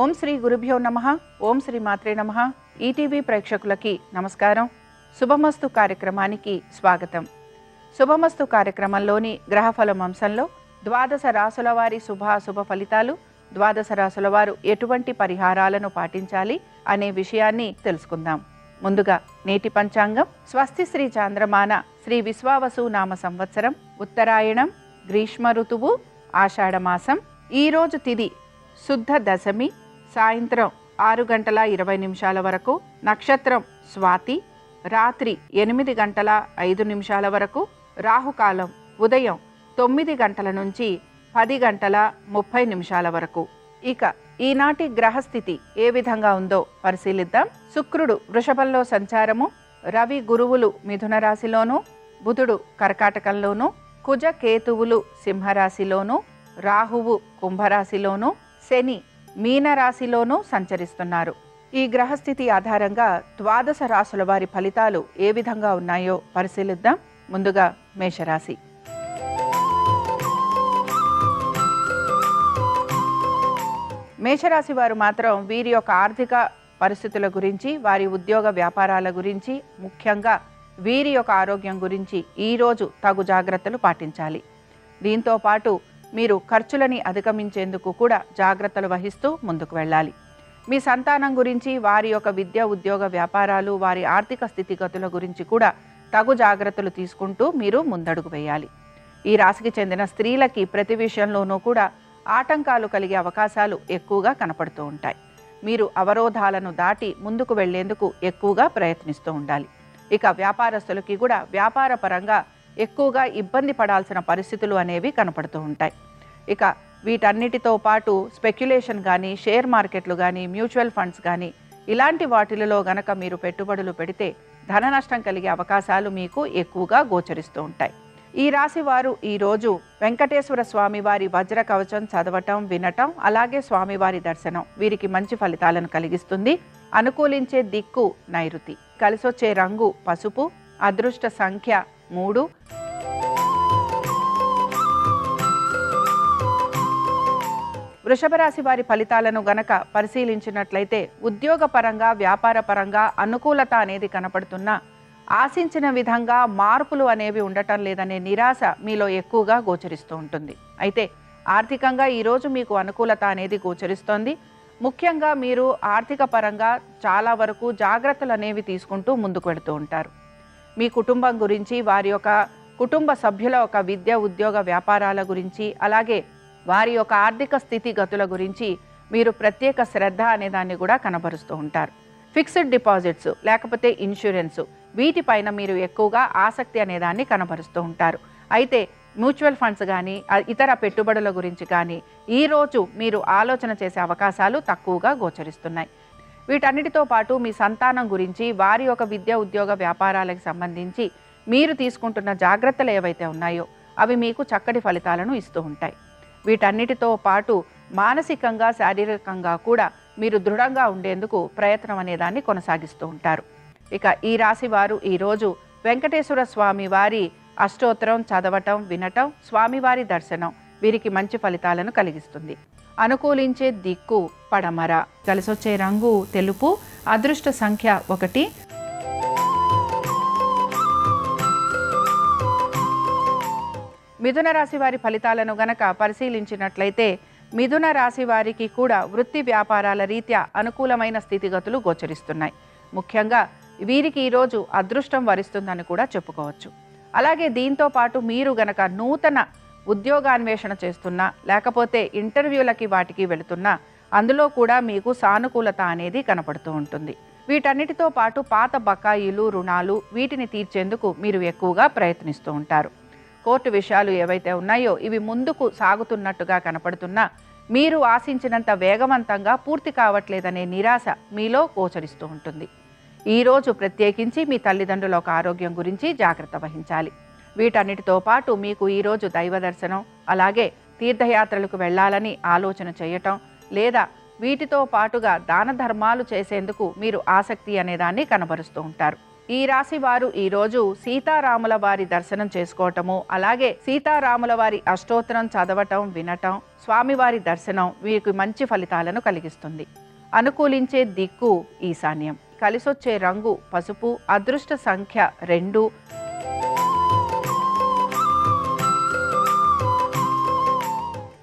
ఓం శ్రీ గురుభ్యో నమః. ఓం శ్రీ మాత్రే నమః. ఈటీవీ ప్రేక్షకులకి నమస్కారం. శుభమస్తు కార్యక్రమానికి స్వాగతం. శుభమస్తు కార్యక్రమంలోని గ్రహఫలం అంశంలో ద్వాదశ రాసుల వారి శుభాశుభ ఫలితాలు, ద్వాదశ రాసుల వారు ఎటువంటి పరిహారాలను పాటించాలి అనే విషయాన్ని తెలుసుకుందాం. ముందుగా నేటి పంచాంగం. స్వస్తి శ్రీ చాంద్రమాన శ్రీ విశ్వావసు నామ సంవత్సరం, ఉత్తరాయణం, గ్రీష్మ ఋతువు, ఆషాఢమాసం. ఈరోజు తిథి శుద్ధ దశమి, సాయంత్రం 6:20 వరకు. నక్షత్రం స్వాతి, రాత్రి 8:05 వరకు. రాహుకాలం ఉదయం 9 గంటల నుంచి 10:30 వరకు. ఇక ఈనాటి గ్రహస్థితి ఏ విధంగా ఉందో పరిశీలిద్దాం. శుక్రుడు వృషభంలో సంచారము, రవి గురువులు మిథున రాశిలోను, బుధుడు కర్కాటకంలోను, కుజ కేతువులు సింహరాశిలోను, రాహువు కుంభరాశిలోను, శని మీనరాశిలోనూ సంచరిస్తున్నారు. ఈ గ్రహస్థితి ఆధారంగా ద్వాదశ రాశుల వారి ఫలితాలు ఏ విధంగా ఉన్నాయో పరిశీలిద్దాం. ముందుగా మేషరాశి. మేషరాశి వారు మాత్రం వీరి యొక్క ఆర్థిక పరిస్థితుల గురించి, వారి ఉద్యోగ వ్యాపారాల గురించి, ముఖ్యంగా వీరి యొక్క ఆరోగ్యం గురించి ఈరోజు తగు జాగ్రత్తలు పాటించాలి. దీంతో పాటు మీరు ఖర్చులని అధిగమించేందుకు కూడా జాగ్రత్తలు వహిస్తూ ముందుకు వెళ్ళాలి. మీ సంతానం గురించి, వారి యొక్క విద్య, ఉద్యోగ వ్యాపారాలు, వారి ఆర్థిక స్థితిగతుల గురించి కూడా తగు జాగ్రత్తలు తీసుకుంటూ మీరు ముందడుగు వేయాలి. ఈ రాశికి చెందిన స్త్రీలకి ప్రతి విషయంలోనూ కూడా ఆటంకాలు కలిగే అవకాశాలు ఎక్కువగా కనపడుతూ ఉంటాయి. మీరు అవరోధాలను దాటి ముందుకు వెళ్లేందుకు ఎక్కువగా ప్రయత్నిస్తూ ఉండాలి. ఇక వ్యాపారస్తులకి కూడా వ్యాపార పరంగా ఎక్కువగా ఇబ్బంది పడాల్సిన పరిస్థితులు అనేవి కనపడుతూ ఉంటాయి. ఇక వీటన్నిటితో పాటు స్పెక్యులేషన్ కానీ, షేర్ మార్కెట్లు కానీ, మ్యూచువల్ ఫండ్స్ కానీ ఇలాంటి వాటిలలో గనక మీరు పెట్టుబడులు పెడితే ధన నష్టం కలిగే అవకాశాలు మీకు ఎక్కువగా గోచరిస్తూ ఉంటాయి. ఈ రాశి వారు ఈరోజు వెంకటేశ్వర స్వామి వారి వజ్ర కవచం చదవటం, వినటం, అలాగే స్వామివారి దర్శనం వీరికి మంచి ఫలితాలను కలిగిస్తుంది. అనుకూలించే దిక్కు నైరుతి. కలిసొచ్చే రంగు పసుపు. అదృష్ట సంఖ్య 3. వృషభ రాశి వారి ఫలితాలను గనక పరిశీలించినట్లయితే ఉద్యోగ పరంగా, వ్యాపార పరంగా అనుకూలత అనేది కనపడుతున్నా ఆశించిన విధంగా మార్పులు అనేవి ఉండటం లేదనే నిరాశ మీలో ఎక్కువగా గోచరిస్తూ ఉంటుంది. అయితే ఆర్థికంగా ఈరోజు మీకు అనుకూలత అనేది గోచరిస్తోంది. ముఖ్యంగా మీరు ఆర్థిక పరంగా చాలా వరకు జాగ్రత్తలు అనేవి తీసుకుంటూ ముందుకు వెళుతూ ఉంటారు. మీ కుటుంబం గురించి, వారి యొక్క కుటుంబ సభ్యుల ఒక విద్య, ఉద్యోగ వ్యాపారాల గురించి, అలాగే వారి యొక్క ఆర్థిక స్థితిగతుల గురించి మీరు ప్రత్యేక శ్రద్ధ అనే దాన్ని కూడా కనబరుస్తూ ఉంటారు. ఫిక్స్డ్ డిపాజిట్స్ లేకపోతే ఇన్సూరెన్స్ వీటిపైన మీరు ఎక్కువగా ఆసక్తి అనేదాన్ని కనబరుస్తూ ఉంటారు. అయితే మ్యూచువల్ ఫండ్స్ కానీ, ఇతర పెట్టుబడుల గురించి కానీ ఈరోజు మీరు ఆలోచన చేసే అవకాశాలు తక్కువగా గోచరిస్తున్నాయి. వీటన్నిటితో పాటు మీ సంతానం గురించి, వారి యొక్క విద్య, ఉద్యోగ వ్యాపారాలకు సంబంధించి మీరు తీసుకుంటున్న జాగ్రత్తలు ఏవైతే ఉన్నాయో అవి మీకు చక్కటి ఫలితాలను ఇస్తూ ఉంటాయి. వీటన్నిటితో పాటు మానసికంగా, శారీరకంగా కూడా మీరు దృఢంగా ఉండేందుకు ప్రయత్నం అనేదాన్ని కొనసాగిస్తూ ఉంటారు. ఇక ఈ రాశి వారు ఈరోజు వెంకటేశ్వర స్వామి వారి అష్టోత్తరం చదవటం, వినటం, స్వామివారి దర్శనం వీరికి మంచి ఫలితాలను కలిగిస్తుంది. అనుకూలించే దిక్కు పడమర. కలిసొచ్చే రంగు తెలుపు. అదృష్ట సంఖ్య 1. మిథున రాశి వారి ఫలితాలను గనక పరిశీలించినట్లయితే మిథున రాశి వారికి కూడా వృత్తి వ్యాపారాల రీత్యా అనుకూలమైన స్థితిగతులు గోచరిస్తున్నాయి. ముఖ్యంగా వీరికి ఈరోజు అదృష్టం వరిస్తుందని కూడా చెప్పుకోవచ్చు. అలాగే దీంతో పాటు మీరు గనక నూతన ఉద్యోగాన్వేషణ చేస్తున్నా, లేకపోతే ఇంటర్వ్యూలకి వాటికి వెళుతున్నా అందులో కూడా మీకు సానుకూలత అనేది కనపడుతూ ఉంటుంది. వీటన్నిటితో పాటు పాత బకాయిలు, రుణాలు వీటిని తీర్చేందుకు మీరు ఎక్కువగా ప్రయత్నిస్తూ ఉంటారు. కోర్టు విషయాలు ఏవైతే ఉన్నాయో ఇవి ముందుకు సాగుతున్నట్టుగా కనపడుతున్నా మీరు ఆశించినంత వేగవంతంగా పూర్తి కావట్లేదనే నిరాశ మీలో గోచరిస్తూ ఉంటుంది. ఈరోజు ప్రత్యేకించి మీ తల్లిదండ్రుల ఒక ఆరోగ్యం గురించి జాగ్రత్త వహించాలి. వీటన్నిటితో పాటు మీకు ఈరోజు దైవ దర్శనం, అలాగే తీర్థయాత్రలకు వెళ్ళాలని ఆలోచన చేయటం, లేదా వీటితో పాటుగా దాన ధర్మాలు చేసేందుకు మీరు ఆసక్తి అనేదాన్ని కనబరుస్తూ ఉంటారు. ఈ రాశి వారు ఈరోజు సీతారాముల వారి దర్శనం చేసుకోవటము, అలాగే సీతారాముల వారి అష్టోత్తరం చదవటం, వినటం, స్వామివారి దర్శనం వీరికి మంచి ఫలితాలను కలిగిస్తుంది. అనుకూలించే దిక్కు ఈశాన్యం. కలిసొచ్చే రంగు పసుపు. అదృష్ట సంఖ్య 2.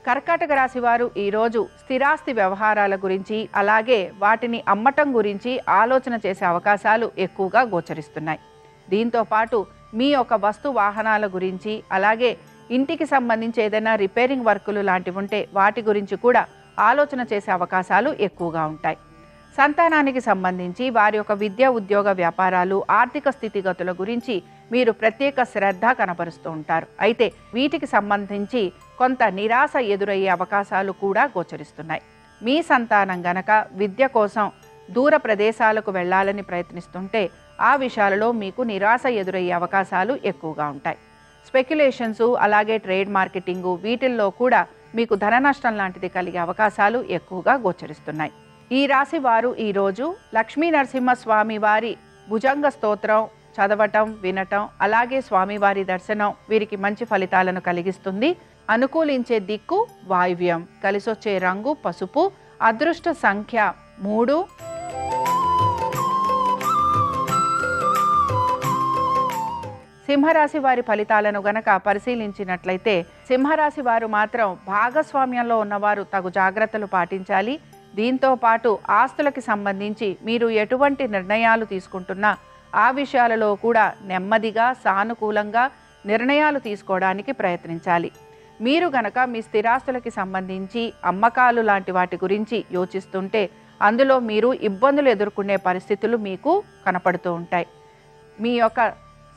కర్కాటక రాశి వారు ఈరోజు స్థిరాస్తి వ్యవహారాల గురించి, అలాగే వాటిని అమ్మటం గురించి ఆలోచన చేసే అవకాశాలు ఎక్కువగా గోచరిస్తున్నాయి. దీంతో పాటు మీ యొక్క వస్తు వాహనాల గురించి, అలాగే ఇంటికి సంబంధించి ఏదైనా రిపేరింగ్ వర్కులు లాంటివి ఉంటే వాటి గురించి కూడా ఆలోచన చేసే అవకాశాలు ఎక్కువగా ఉంటాయి. సంతానానికి సంబంధించి వారి యొక్క విద్య, ఉద్యోగ, వ్యాపారాలు, ఆర్థిక స్థితిగతుల గురించి మీరు ప్రత్యేక శ్రద్ధ కనపరుస్తూ ఉంటారు. అయితే వీటికి సంబంధించి కొంత నిరాశ ఎదురయ్యే అవకాశాలు కూడా గోచరిస్తున్నాయి. మీ సంతానం గనక విద్య కోసం దూర ప్రదేశాలకు వెళ్ళాలని ప్రయత్నిస్తుంటే ఆ విషయాలలో మీకు నిరాశ ఎదురయ్యే అవకాశాలు ఎక్కువగా ఉంటాయి. స్పెక్యులేషన్స్, అలాగే ట్రేడ్ మార్కెటింగు, వీటిల్లో కూడా మీకు ధన నష్టం లాంటిది కలిగే అవకాశాలు ఎక్కువగా గోచరిస్తున్నాయి. ఈ రాశి వారు ఈరోజు లక్ష్మీ నరసింహస్వామి వారి భుజంగ స్తోత్రం చదవటం, వినటం, అలాగే స్వామివారి దర్శనం వీరికి మంచి ఫలితాలను కలిగిస్తుంది. అనుకూలించే దిక్కు వాయువ్యం. కలిసొచ్చే రంగు పసుపు. అదృష్ట సంఖ్య 3. సింహరాశి వారి ఫలితాలను గనక పరిశీలించినట్లయితే సింహరాశి వారు మాత్రం భాగస్వామ్యంలో ఉన్నవారు తగు జాగ్రత్తలు పాటించాలి. దీంతో పాటు ఆస్తులకి సంబంధించి మీరు ఎటువంటి నిర్ణయాలు తీసుకుంటున్నా ఆ విషయాలలో కూడా నెమ్మదిగా, సానుకూలంగా నిర్ణయాలు తీసుకోవడానికి ప్రయత్నించాలి. మీరు గనక మీ స్థిరాస్తులకి సంబంధించి అమ్మకాలు లాంటి వాటి గురించి యోచిస్తుంటే అందులో మీరు ఇబ్బందులు ఎదుర్కొనే పరిస్థితులు మీకు కనపడుతూ ఉంటాయి. మీ యొక్క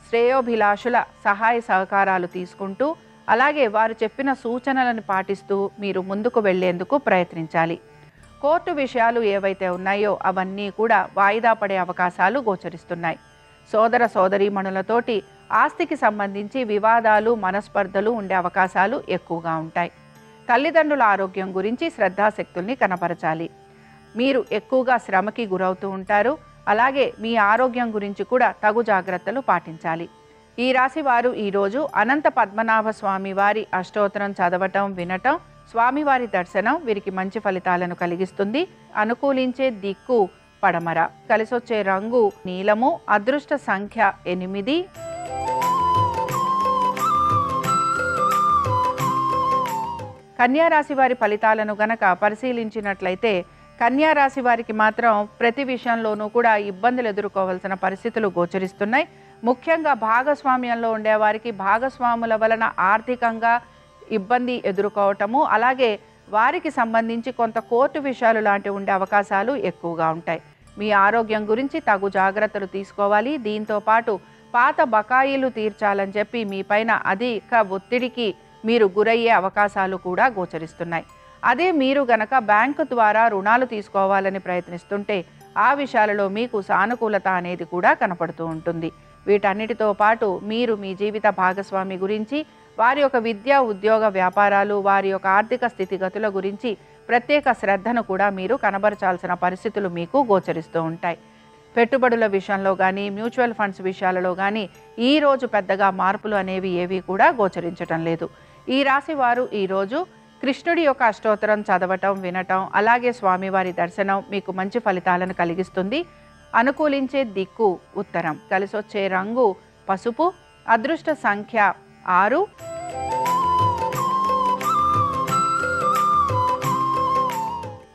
శ్రేయోభిలాషుల సహాయ సహకారాలు తీసుకుంటూ, అలాగే వారు చెప్పిన సూచనలను పాటిస్తూ మీరు ముందుకు వెళ్లేందుకు ప్రయత్నించాలి. కోర్టు విషయాలు ఏవైతే ఉన్నాయో అవన్నీ కూడా వాయిదా పడే అవకాశాలు గోచరిస్తున్నాయి. సోదర సోదరీమణులతోటి ఆస్తికి సంబంధించి వివాదాలు, మనస్పర్ధలు ఉండే అవకాశాలు ఎక్కువగా ఉంటాయి. తల్లిదండ్రుల ఆరోగ్యం గురించి శ్రద్ధాశక్తుల్ని కనపరచాలి. మీరు ఎక్కువగా శ్రమకి గురవుతూ ఉంటారు. అలాగే మీ ఆరోగ్యం గురించి కూడా తగు జాగ్రత్తలు పాటించాలి. ఈ రాశి వారు ఈరోజు అనంత పద్మనాభ స్వామి వారి అష్టోత్తరం చదవటం, వినటం, స్వామివారి దర్శనం వీరికి మంచి ఫలితాలను కలిగిస్తుంది. అనుకూలించే దిక్కు పడమర. కలిసొచ్చే రంగు నీలము. అదృష్ట సంఖ్య 8. కన్యా రాశి వారి ఫలితాలను గనక పరిశీలించినట్లయితే కన్యా రాశి వారికి మాత్రం ప్రతి విషయంలోనూ కూడా ఇబ్బందులు ఎదుర్కోవాల్సిన పరిస్థితులు గోచరిస్తున్నాయి. ముఖ్యంగా భాగస్వామ్యంలో ఉండేవారికి భాగస్వాముల వలన ఆర్థికంగా ఇబ్బంది ఎదుర్కోవటము, అలాగే వారికి సంబంధించి కొంత కోర్టు విషయాలు లాంటివి ఉండే అవకాశాలు ఎక్కువగా ఉంటాయి. మీ ఆరోగ్యం గురించి తగు జాగ్రత్తలు తీసుకోవాలి. దీంతో పాటు పాత బకాయిలు తీర్చాలని చెప్పి మీ పైన అధిక ఒత్తిడికి మీరు గురయ్యే అవకాశాలు కూడా గోచరిస్తున్నాయి. అదే మీరు గనక బ్యాంకు ద్వారా రుణాలు తీసుకోవాలని ప్రయత్నిస్తుంటే ఆ విషయాలలో మీకు సానుకూలత అనేది కూడా కనపడుతూ ఉంటుంది. వీటన్నిటితో పాటు మీరు మీ జీవిత భాగస్వామి గురించి, వారి యొక్క విద్య, ఉద్యోగ, వ్యాపారాలు, వారి యొక్క ఆర్థిక స్థితిగతుల గురించి ప్రత్యేక శ్రద్ధను కూడా మీరు కనబరచాల్సిన పరిస్థితులు మీకు గోచరిస్తూ ఉంటాయి. పెట్టుబడుల విషయంలో కానీ, మ్యూచువల్ ఫండ్స్ విషయాలలో కానీ ఈరోజు పెద్దగా మార్పులు అనేవి ఏవి కూడా గోచరించటం లేదు. ఈ రాశి వారు ఈరోజు కృష్ణుడి యొక్క అష్టోత్తరం చదవటం, వినటం, అలాగే స్వామివారి దర్శనం మీకు మంచి ఫలితాలను కలిగిస్తుంది. అనుకూలించే దిక్కు ఉత్తరం. కలిసొచ్చే రంగు పసుపు. అదృష్ట సంఖ్య 6.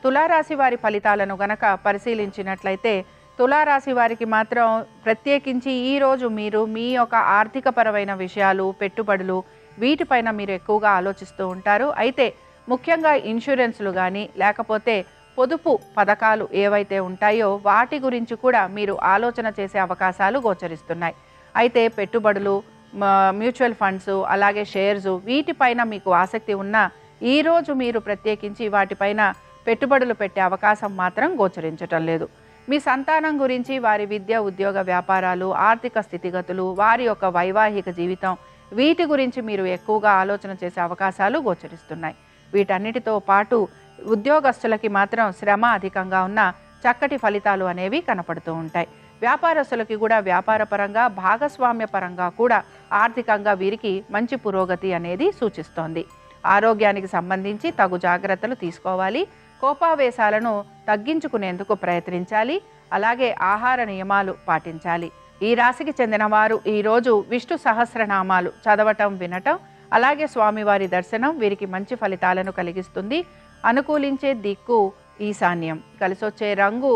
తులారాశి వారి ఫలితాలను గనక పరిశీలించినట్లయితే తులారాశి వారికి మాత్రం ప్రత్యేకించి ఈరోజు మీరు మీ యొక్క ఆర్థికపరమైన విషయాలు, పెట్టుబడులు వీటిపైన మీరు ఎక్కువగా ఆలోచిస్తూ ఉంటారు. అయితే ముఖ్యంగా ఇన్సూరెన్స్లు కానీ, లేకపోతే పొదుపు పథకాలు ఏవైతే ఉంటాయో వాటి గురించి కూడా మీరు ఆలోచన చేసే అవకాశాలు గోచరిస్తున్నాయి. అయితే పెట్టుబడులు, మ్యూచువల్ ఫండ్స్, అలాగే షేర్స్ వీటిపైన మీకు ఆసక్తి ఉన్నా ఈరోజు మీరు ప్రత్యేకించి వాటిపైన పెట్టుబడులు పెట్టే అవకాశం మాత్రం గోచరించటం లేదు. మీ సంతానం గురించి, వారి విద్య, ఉద్యోగ, వ్యాపారాలు, ఆర్థిక స్థితిగతులు, వారి యొక్క వైవాహిక జీవితం వీటి గురించి మీరు ఎక్కువగా ఆలోచన చేసే అవకాశాలు గోచరిస్తున్నాయి. వీటన్నిటితో పాటు ఉద్యోగస్తులకి మాత్రం శ్రమ అధికంగా ఉన్న చక్కటి ఫలితాలు అనేవి కనపడుతూ ఉంటాయి. వ్యాపారస్తులకి కూడా వ్యాపార పరంగా భాగస్వామ్య పరంగా కూడా ఆర్థికంగా వీరికి మంచి పురోగతి అనేది సూచిస్తోంది. ఆరోగ్యానికి సంబంధించి తగు జాగ్రత్తలు తీసుకోవాలి. కోపావేశాలను తగ్గించుకునేందుకు ప్రయత్నించాలి. అలాగే ఆహార నియమాలు పాటించాలి. ఈ రాశికి చెందిన వారు ఈరోజు విష్ణు సహస్రనామాలు చదవటం, వినటం, అలాగే స్వామివారి దర్శనం వీరికి మంచి ఫలితాలను కలిగిస్తుంది. అనుకూలించే దిక్కు ఈశాన్యం. కలిసొచ్చే రంగు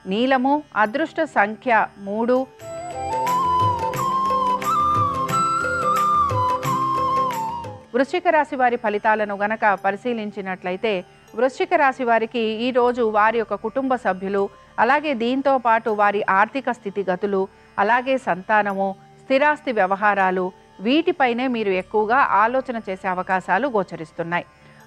నీలము. అదృష్ట సంఖ్య 3. వృశ్చిక రాశి వారి ఫలితాలను గనక పరిశీలించినట్లయితే వృశ్చిక రాశి వారికి ఈరోజు వారి యొక్క కుటుంబ సభ్యులు, అలాగే దీంతో పాటు వారి ఆర్థిక స్థితిగతులు, అలాగే సంతానము, స్థిరాస్తి వ్యవహారాలు వీటిపైనే మీరు ఎక్కువగా ఆలోచన చేసే అవకాశాలు గోచరిస్తున్నాయి.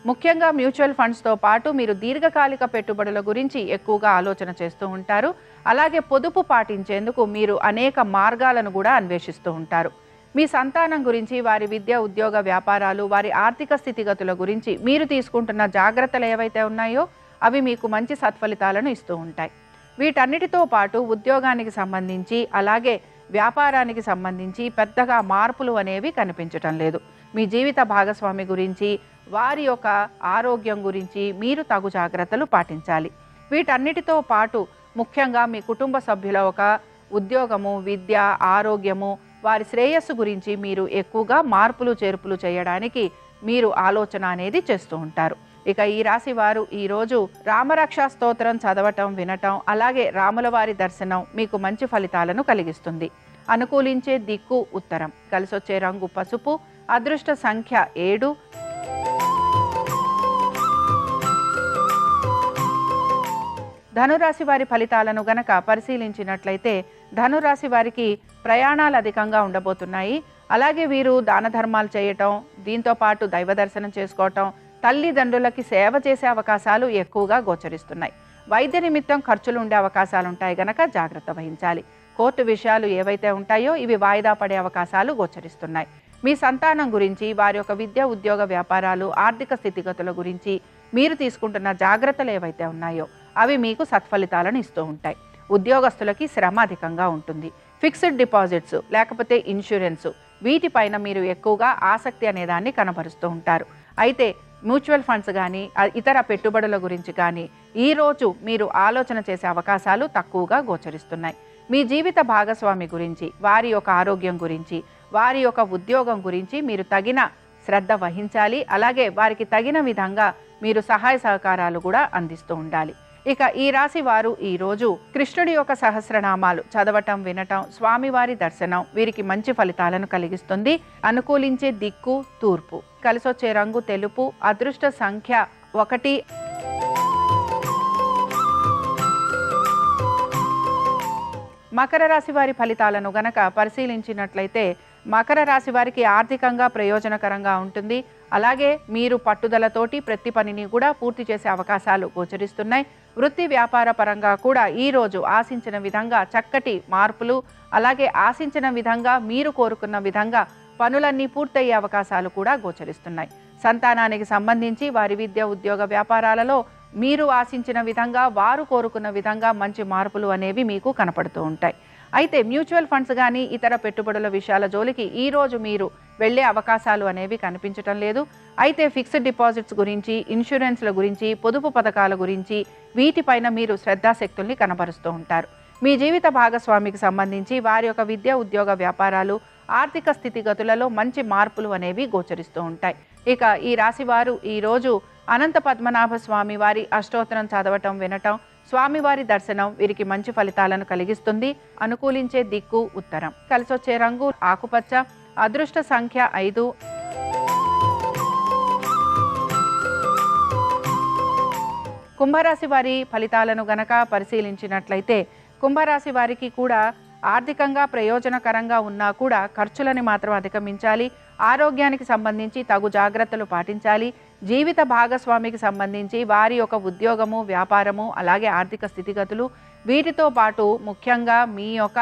ముఖ్యంగా మ్యూచువల్ ఫండ్స్తో పాటు మీరు దీర్ఘకాలిక పెట్టుబడుల గురించి ఎక్కువగా ఆలోచన చేస్తూ ఉంటారు. అలాగే పొదుపు పాటించేందుకు మీరు అనేక మార్గాలను కూడా అన్వేషిస్తూ ఉంటారు. మీ సంతానం గురించి, వారి విద్య, ఉద్యోగ, వ్యాపారాలు, వారి ఆర్థిక స్థితిగతుల గురించి మీరు తీసుకుంటున్న జాగ్రత్తలు ఏవైతే ఉన్నాయో అవి మీకు మంచి సత్ఫలితాలను ఇస్తూ ఉంటాయి. వీటన్నిటితో పాటు ఉద్యోగానికి సంబంధించి, అలాగే వ్యాపారానికి సంబంధించి పెద్దగా మార్పులు అనేవి కనిపించటం లేదు. మీ జీవిత భాగస్వామి గురించి, వారి యొక్క ఆరోగ్యం గురించి మీరు తగు జాగ్రత్తలు పాటించాలి. వీటన్నిటితో పాటు ముఖ్యంగా మీ కుటుంబ సభ్యుల ఒక ఉద్యోగము, విద్య, ఆరోగ్యము, వారి శ్రేయస్సు గురించి మీరు ఎక్కువగా మార్పులు చేర్పులు చేయడానికి మీరు ఆలోచన అనేది చేస్తూ ఉంటారు. ఇక ఈ రాశి వారు ఈరోజు రామరక్షా స్తోత్రం చదవటం, వినటం, అలాగే రాముల వారి దర్శనం మీకు మంచి ఫలితాలను కలిగిస్తుంది. అనుకూలించే దిక్కు ఉత్తరం. కలిసొచ్చే రంగు పసుపు. అదృష్ట సంఖ్య 7. ధనురాశి వారి ఫలితాలను గనక పరిశీలించినట్లయితే ధనురాశి వారికి ప్రయాణాలు అధికంగా ఉండబోతున్నాయి. అలాగే వీరు దాన ధర్మాలు చేయటం, దీంతో పాటు దైవ దర్శనం చేసుకోవటం, తల్లిదండ్రులకి సేవ చేసే అవకాశాలు ఎక్కువగా గోచరిస్తున్నాయి. వైద్య నిమిత్తం ఖర్చులు ఉండే అవకాశాలు ఉంటాయి గనక జాగ్రత్త వహించాలి. కోర్టు విషయాలు ఏవైతే ఉంటాయో ఇవి వాయిదా పడే అవకాశాలు గోచరిస్తున్నాయి. మీ సంతానం గురించి, వారి యొక్క విద్య, ఉద్యోగ, వ్యాపారాలు, ఆర్థిక స్థితిగతుల గురించి మీరు తీసుకుంటున్న జాగ్రత్తలు ఏవైతే ఉన్నాయో అవి మీకు సత్ఫలితాలను ఇస్తూ ఉంటాయి. ఉద్యోగస్తులకి శ్రమ అధికంగా ఉంటుంది. ఫిక్స్డ్ డిపాజిట్స్ లేకపోతే ఇన్సూరెన్స్ వీటిపైన మీరు ఎక్కువగా ఆసక్తి అనేదాన్ని కనబరుస్తూ ఉంటారు. అయితే మ్యూచువల్ ఫండ్స్ కానీ, ఇతర పెట్టుబడుల గురించి కానీ ఈరోజు మీరు ఆలోచన చేసే అవకాశాలు తక్కువగా గోచరిస్తున్నాయి. మీ జీవిత భాగస్వామి గురించి, వారి యొక్క ఆరోగ్యం గురించి, వారి యొక్క ఉద్యోగం గురించి మీరు తగిన శ్రద్ధ వహించాలి. అలాగే వారికి తగిన విధంగా మీరు సహాయ సహకారాలు కూడా అందిస్తూ ఉండాలి. ఇక ఈ రాశి వారు ఈరోజు కృష్ణుడి యొక్క సహస్రనామాలు చదవటం, వినటం, స్వామివారి దర్శనం వీరికి మంచి ఫలితాలను కలిగిస్తుంది. అనుకూలించే దిక్కు తూర్పు. కలిసొచ్చే రంగు తెలుపు. అదృష్ట సంఖ్య 1. మకర రాశి వారి ఫలితాలను గనక పరిశీలించినట్లయితే మకర రాశి వారికి ఆర్థికంగా ప్రయోజనకరంగా ఉంటుంది. అలాగే మీరు పట్టుదలతోటి ప్రతి పనిని కూడా పూర్తి చేసే అవకాశాలు గోచరిస్తున్నాయి. వృత్తి వ్యాపార పరంగా కూడా ఈరోజు ఆశించిన విధంగా చక్కటి మార్పులు, అలాగే ఆశించిన విధంగా మీరు కోరుకున్న విధంగా పనులన్నీ పూర్తయ్యే అవకాశాలు కూడా గోచరిస్తున్నాయి. సంతానానికి సంబంధించి వారి విద్య, ఉద్యోగ, వ్యాపారాలలో మీరు ఆశించిన విధంగా, వారు కోరుకున్న విధంగా మంచి మార్పులు అనేవి మీకు కనపడుతూ ఉంటాయి. అయితే మ్యూచువల్ ఫండ్స్ కానీ ఇతర పెట్టుబడుల విషయాల జోలికి ఈరోజు మీరు వెళ్ళే అవకాశాలు అనేవి కనిపించటం లేదు. అయితే ఫిక్స్డ్ డిపాజిట్స్ గురించి, ఇన్సూరెన్స్ల గురించి, పొదుపు పథకాల గురించి వీటిపైన మీరు శ్రద్ధాశక్తుల్ని కనబరుస్తూ ఉంటారు. మీ జీవిత భాగస్వామికి సంబంధించి వారి యొక్క విద్య, ఉద్యోగ, వ్యాపారాలు, ఆర్థిక స్థితిగతులలో మంచి మార్పులు అనేవి గోచరిస్తూ ఉంటాయి. ఇక ఈ రాశి వారు ఈరోజు అనంత పద్మనాభ స్వామి వారి అష్టోత్తరం చదవటం, వినటం, స్వామివారి దర్శనం వీరికి మంచి ఫలితాలను కలిగిస్తుంది. అనుకూలించే దిక్కు ఉత్తరం. కలిసొచ్చే రంగు ఆకుపచ్చ. అదృష్ట సంఖ్య 5. కుంభరాశి వారి ఫలితాలను గనక పరిశీలించినట్లయితే కుంభరాశి వారికి కూడా ఆర్థికంగా ప్రయోజనకరంగా ఉన్నా కూడా ఖర్చులని మాత్రం అధిగమించాలి. ఆరోగ్యానికి సంబంధించి తగు జాగ్రత్తలు పాటించాలి. జీవిత భాగస్వామికి సంబంధించి వారి యొక్క ఉద్యోగము, వ్యాపారము, అలాగే ఆర్థిక స్థితిగతులు వీటితో పాటు ముఖ్యంగా మీ యొక్క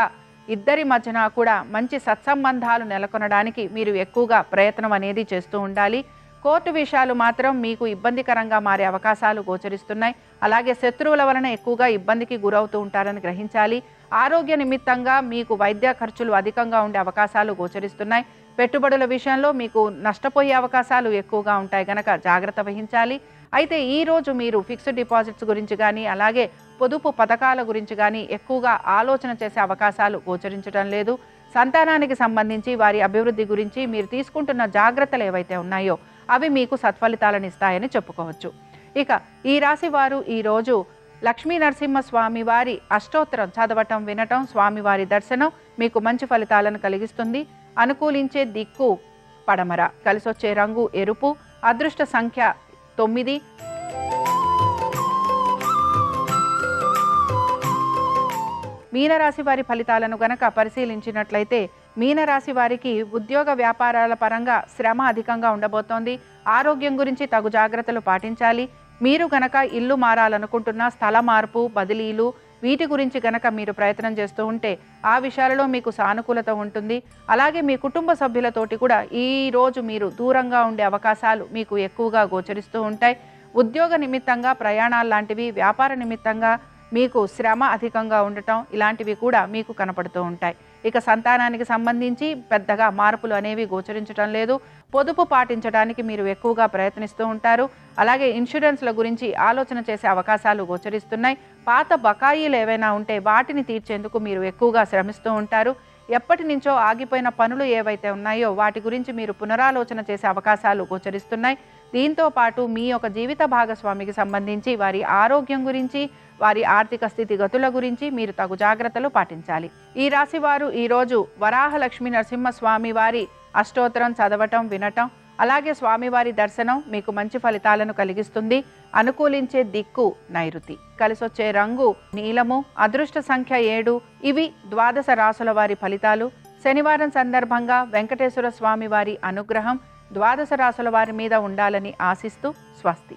ఇద్దరి మధ్యన కూడా మంచి సత్సంబంధాలు నెలకొనడానికి మీరు ఎక్కువగా ప్రయత్నం అనేది చేస్తూ ఉండాలి. కోర్టు విషయాలు మాత్రం మీకు ఇబ్బందికరంగా మారే అవకాశాలు గోచరిస్తున్నాయి. అలాగే శత్రువుల వలన ఎక్కువగా ఇబ్బందికి గురవుతూ ఉంటారని గ్రహించాలి. ఆరోగ్య నిమిత్తంగా మీకు వైద్య ఖర్చులు అధికంగా ఉండే అవకాశాలు గోచరిస్తున్నాయి. పెట్టుబడుల విషయంలో మీకు నష్టపోయే అవకాశాలు ఎక్కువగా ఉంటాయి గనక జాగ్రత్త వహించాలి. అయితే ఈరోజు మీరు ఫిక్స్డ్ డిపాజిట్స్ గురించి కానీ అలాగే పొదుపు పథకాల గురించి కానీ ఎక్కువగా ఆలోచన చేసే అవకాశాలు గోచరించడం లేదు. సంతానానికి సంబంధించి వారి అభివృద్ధి గురించి మీరు తీసుకుంటున్న జాగ్రత్తలు ఏవైతే ఉన్నాయో అవి మీకు సత్ఫలితాలను ఇస్తాయని చెప్పుకోవచ్చు. ఇక ఈ రాశి వారు ఈరోజు లక్ష్మీ నరసింహస్వామి వారి అష్టోత్తరం చదవటం వినటం, స్వామివారి దర్శనం మీకు మంచి ఫలితాలను కలిగిస్తుంది. అనుకూలించే దిక్కు పడమర, కలిసొచ్చే రంగు ఎరుపు, అదృష్ట సంఖ్య 9. మీనరాశి వారి ఫలితాలను గనక పరిశీలించినట్లయితే మీనరాశి వారికి ఉద్యోగ వ్యాపారాల పరంగా శ్రమ అధికంగా ఉండబోతోంది. ఆరోగ్యం గురించి తగు జాగ్రత్తలు పాటించాలి. మీరు గనక ఇల్లు మారాలనుకుంటున్న స్థల మార్పు, బదిలీలు వీటి గురించి గనక మీరు ప్రయత్నం చేస్తూ ఉంటే ఆ విషయాలలో మీకు సానుకూలత ఉంటుంది. అలాగే మీ కుటుంబ సభ్యులతోటి కూడా ఈ రోజు మీరు దూరంగా ఉండే అవకాశాలు మీకు ఎక్కువగా గోచరిస్తూ ఉంటాయి. ఉద్యోగ నిమిత్తంగా ప్రయాణాలు లాంటివి, వ్యాపార నిమిత్తంగా మీకు శ్రమ అధికంగా ఉండటం ఇలాంటివి కూడా మీకు కనపడుతూ ఉంటాయి. ఇక సంతానానికి సంబంధించి పెద్దగా మార్పులు అనేవి గోచరించడం లేదు. పొదుపు పాటించడానికి మీరు ఎక్కువగా ప్రయత్నిస్తూ ఉంటారు. అలాగే ఇన్సూరెన్స్ల గురించి ఆలోచన చేసే అవకాశాలు గోచరిస్తున్నాయి. పాత బకాయిలు ఏవైనా ఉంటే వాటిని తీర్చేందుకు మీరు ఎక్కువగా శ్రమిస్తూ ఉంటారు. ఎప్పటి నుంచో ఆగిపోయిన పనులు ఏవైతే ఉన్నాయో వాటి గురించి మీరు పునరాలోచన చేసే అవకాశాలు గోచరిస్తున్నాయి. దీంతో పాటు మీ యొక్క జీవిత భాగస్వామికి సంబంధించి వారి ఆరోగ్యం గురించి, వారి ఆర్థిక స్థితిగతుల గురించి మీరు తగు జాగ్రత్తలు పాటించాలి. ఈ రాశి వారు ఈరోజు వరాహ లక్ష్మీ నరసింహస్వామి వారి అష్టోత్తరం చదవటం వినటం, అలాగే స్వామివారి దర్శనం మీకు మంచి ఫలితాలను కలిగిస్తుంది. అనుకూలించే దిక్కు నైరుతి, కలిసొచ్చే రంగు నీలము, అదృష్ట సంఖ్య 7. ఇవి ద్వాదశ రాసుల వారి ఫలితాలు. శనివారం సందర్భంగా వెంకటేశ్వర స్వామి వారి అనుగ్రహం ద్వాదశ రాసుల వారి మీద ఉండాలని ఆశిస్తూ స్వస్తి.